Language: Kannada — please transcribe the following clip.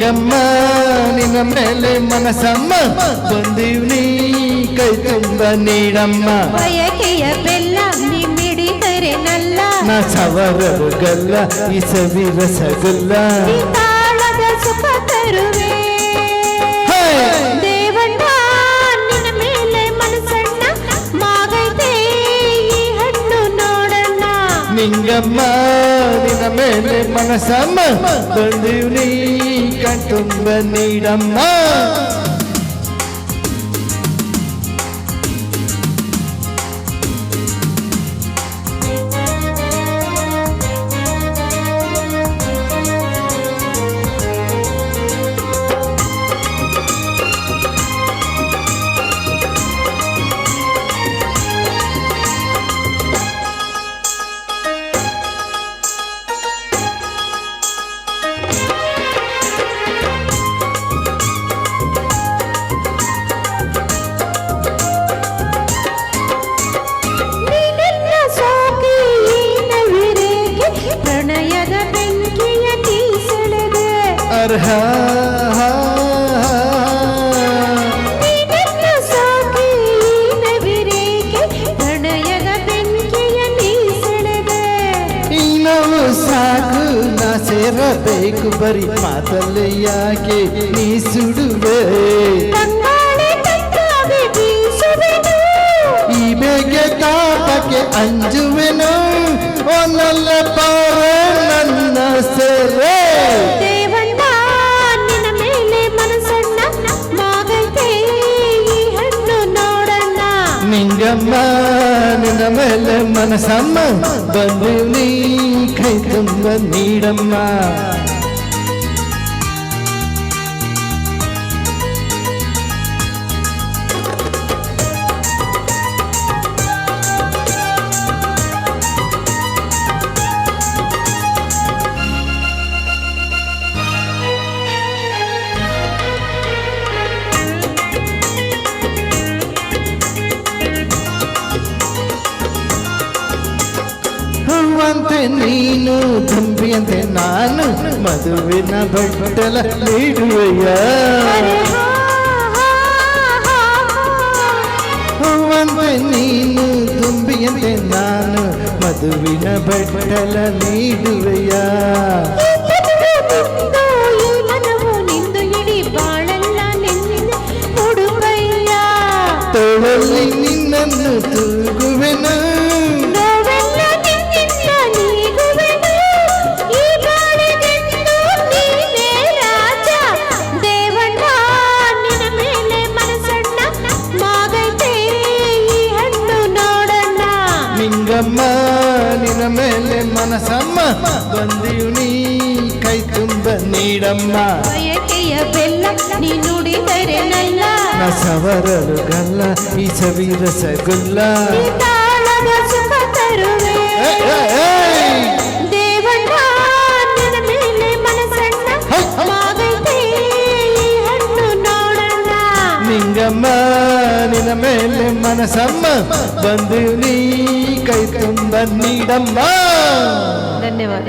ನಿಂಗಮ್ಮ ನಿನ್ನ ಮೇಲೆ ಮನಸಮ್ಮ ಬಂದೀವ್ ನೀ ಕೈ ತುಂಬ ನೀಡಮ್ಮ ಬಯಕೆಯ ಬೆಲ್ಲ ನೀ ಮಿಡಿದರೆ ನಲ್ಲ ನಾ ಸವರರು ಗಲ್ಲ ಈ ಸವಿ ರಸಗುಲ್ಲ ತಾಳದ ಸುಖ ತರುವೆ ದೇವಣ್ಣ ನಿನ್ನ ಮೇಲೆ ಮನಸಣ್ಣ ಮಾಗೈತೆ ಈ ಹಣ್ಣು ನೋಡಣ್ಣ ನಿಂಗಮ್ಮ ನಿನ್ನ ಮೇಲೆ ಮನಸಮ್ಮ ಬಂದೀವ್ ನೀ ಕೈ ತುಂಬ ನೀಡಮ್ಮ ಅರ್ಹ ಪ್ರಣಯದ ಬೆಂಕಿಯ ನೀಸೆಳೆದೆ ಇನ್ನವು ಸಾಕು ನಾ ಸೇರಬೇಕು ಬರೀ ಮಾತಲ್ಲಿ ಯಾಕೆ ನೀ ಸುಡುವೆ ಈ ಬೇಗೆ ತಾಪಕ್ಕೆ ಅಂಜುವೆನು ಒಂದಲ್ಲ ಪಾರ ನನ್ನ ಸೇರೆ ನಿಂಗಮ್ಮ ನಿನ್ನ ಮೇಲೆ ಮನಸಮ್ಮ ಬಂದು ನೀ ಕೈ ತುಂಬ ನೀಡಮ್ಮ ಅಂತೆ ನೀನು ತುಂಬಿಯಂತೆ ನಾನು ಮದುವಿನ ಬಟ್ಟಲ ನೀಡುವೆಯ ಅಂತೆ ನೀನು ತುಂಬಿಯಂತೆ ನಾನು ಮದುವಿನ ಬಟ್ಟಲ ನೀಡುವೆಯ ತೋಳಲ್ಲಿ ನಿನ್ನನ್ನು ತೂಗುವೆನ ನಿಂಗಮ್ಮ ನಿನ್ನ ಮೇಲೆ ಮನಸಮ್ಮ ಬಂದೀವ್ ನೀ ಕೈ ತುಂಬ ನೀಡಮ್ಮ ಬಯಕೆಯ ಬೆಲ್ಲ ನೀ ನುಡಿದರೆ ನಲ್ಲ ನ ಸವರರು ಗಲ್ಲ ಈ ಸವಿ ರಸಗುಲ್ಲ ತಾಳದ ಸುಖ ತರುವೆ ದೇವಣ್ಣ ನಿನ್ನ ಮೇಲೆ ಮನಸಣ್ಣ ಮಾಗೈತೆ ಈ ಹಣ್ಣು ನೋಡಣ್ಣ ನಿಂಗಮ್ಮ ನಿನ್ನ ಮೇಲೆ ಮನಸಮ್ಮ ಬಂದೀವ್ ನೀ ಕೈ ತುಂಬ ನೀಡಮ್ಮ ಧನ್ಯವಾದ